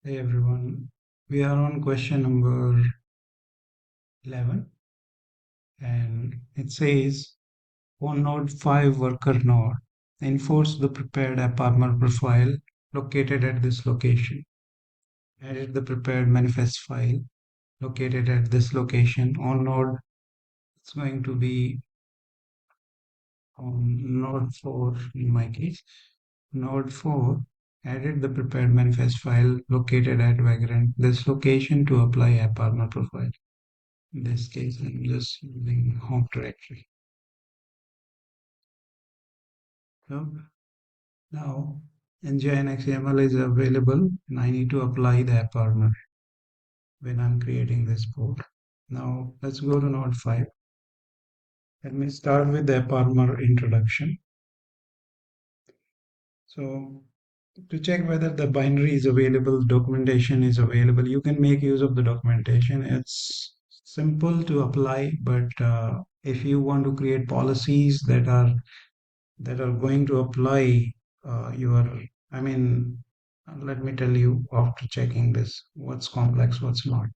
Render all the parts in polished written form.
Hey everyone, we are on question number 11 and it says on node 5 worker node enforce the prepared AppArmor profile located at this location. Edit the prepared manifest file located at this location. On node it's going to be on node 4 in my case. Node 4 edit the prepared manifest file located at Vagrant this location to apply AppArmor profile. In this case, I'm just using home directory. So now ngine XML is available and I need to apply the AppArmor when I'm creating this port. Now let's go to node 5. Let me start with the AppArmor introduction. So to check whether the binary is available, documentation is available, you can make use of the documentation. It's simple to apply, but if you want to create policies that are going to apply your, I mean, let me tell you after checking this, what's complex, what's not.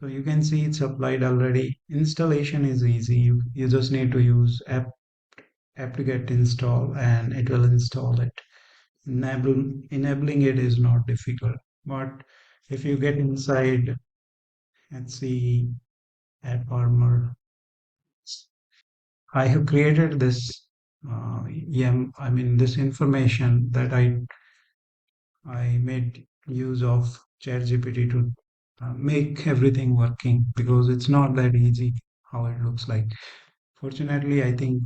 So you can see it's applied already. Installation is easy. You just need to use apt-get install and it will install it. Enabling it is not difficult. But if you get inside and see AppArmor, I have created this this information that I made use of ChatGPT to make everything working because it's not that easy how it looks like. Fortunately, I think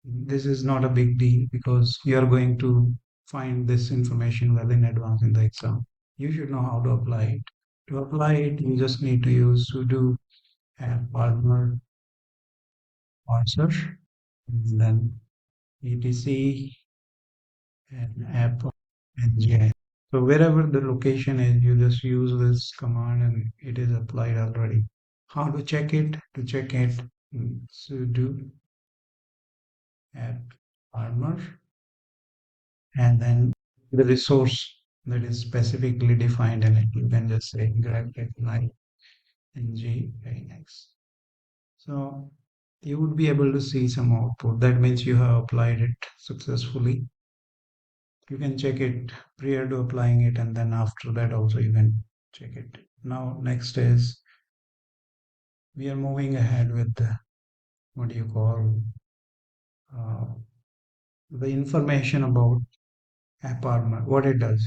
this is not a big deal because you're going to find this information well in advance in the exam. You should know how to apply it. To apply it, you just need to use sudo AppArmor parser and then etc and app ng. So wherever the location is, you just use this command and it is applied already. How to check it? To check it, sudo app armor and then the resource that is specifically defined in it. You can just say grab it like ng. So you would be able to see some output. That means you have applied it successfully. You can check it prior to applying it and then after that also you can check it. Now next is we are moving ahead with what do you call uh, the information about AppArmor, what it does.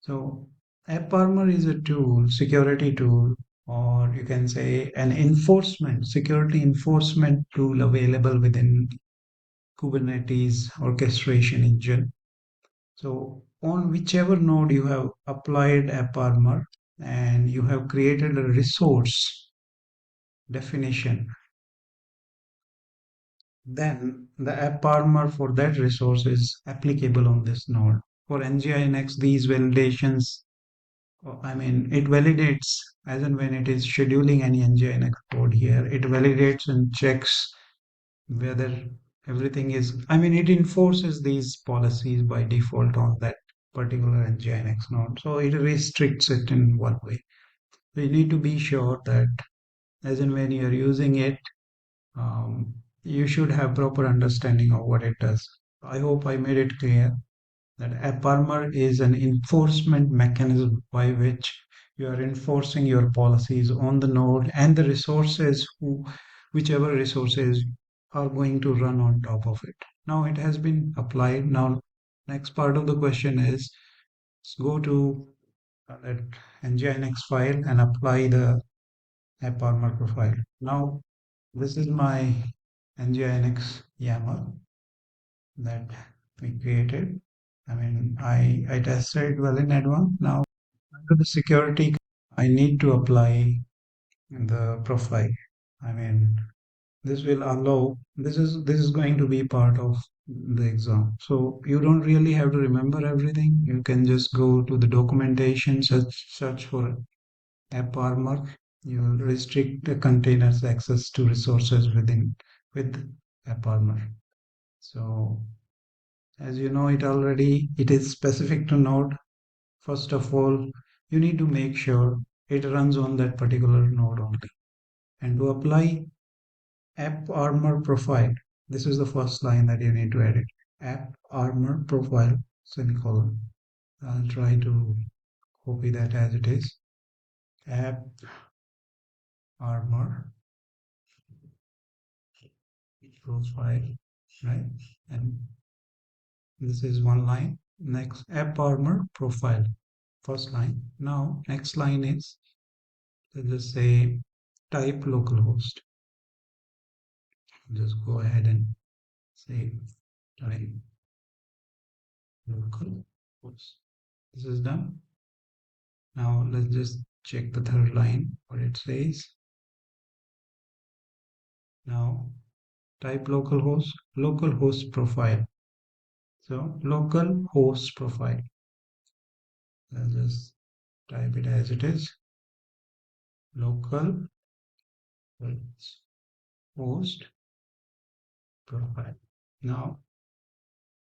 So AppArmor is a tool, security tool, or you can say an security enforcement tool available within Kubernetes orchestration engine. So on whichever node you have applied AppArmor and you have created a resource definition, then the AppArmor for that resource is applicable on this node. For NGINX, these validations, it validates as and when it is scheduling any NGINX code here, it validates and checks whether everything is, it enforces these policies by default on that particular NGINX node. So it restricts it in one way. So you need to be sure that as and when you're using it, um, you should have proper understanding of what it does. I hope I made it clear that AppArmor is an enforcement mechanism by which you are enforcing your policies on the node and the resources, whichever resources are going to run on top of it. Now it has been applied. Now, next part of the question is let's go to that nginx file and apply the AppArmor profile. Now, this is my nginx YAML that we created. I tested it well in advance. Now, under the security, I need to apply the profile. I mean, this will allow, this is going to be part of the exam. So you don't really have to remember everything. You can just go to the documentation, search for AppArmor. You will restrict the containers access to resources with AppArmor. So as you know it already, it is specific to Node. First of all, you need to make sure it runs on that particular node only. And to apply AppArmor profile, this is the first line that you need to edit. AppArmor profile semicolon. I'll try to copy that as it is. AppArmor profile, right? And this is one line. Next, AppArmor profile, first line. Now, next line is, let's just say, type localhost. Just go ahead and say type localhost. This is done. Now, let's just check the third line, what it says. Now, type localhost profile. So, localhost profile. Let's just type it as it is. Local host profile. Now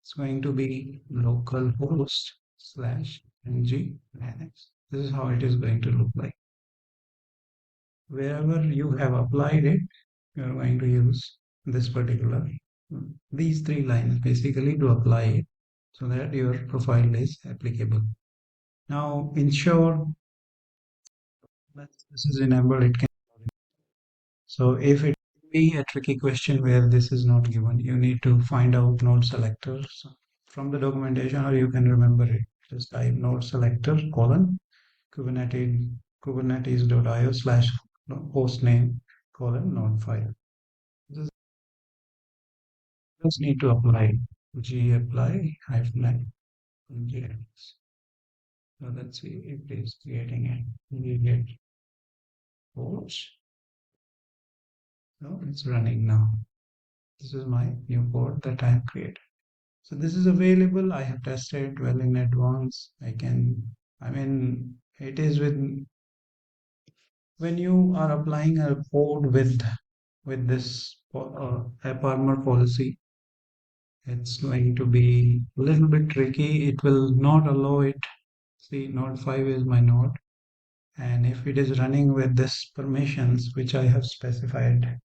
it's going to be localhost slash ng Linux. This is how it is going to look like. Wherever you have applied it, you are going to use this particular, these three lines basically to apply it so that your profile is applicable. Now ensure that this is enabled. It can, so if it be a tricky question where this is not given, you need to find out node selectors from the documentation, or you can remember it. Just type node selector colon kubernetes.io slash hostname colon node file. Just need to apply g apply hyphen nginx. So let's see if it is creating it. We get ports. So it's running now. This is my new port that I have created. So this is available. I have tested well in advance. It is with, when you are applying a code with this AppArmor policy, it's going to be a little bit tricky. It will not allow it. See, node 5 is my node. And if it is running with this permissions, which I have specified,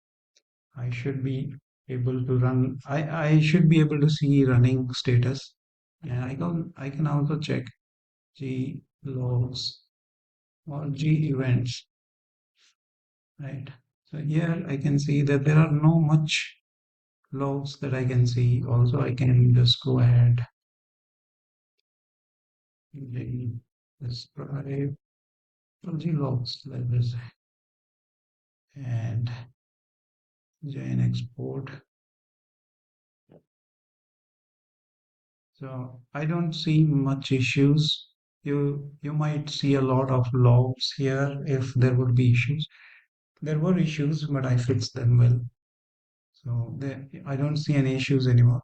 I should be able to run. I should be able to see running status. And I can also check G logs or G events, right? So here I can see that there are no much logs that I can see. Also, I can just go ahead and describe G logs like this and JN export. So I don't see much issues. You might see a lot of logs here if there would be issues. There were issues, but I fixed them well. So I don't see any issues anymore.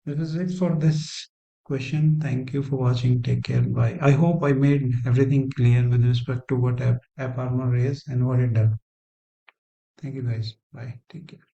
This is it for this question. Thank you for watching. Take care. Bye. I hope I made everything clear with respect to what AppArmor is and what it does. Thank you guys. Bye. Take care.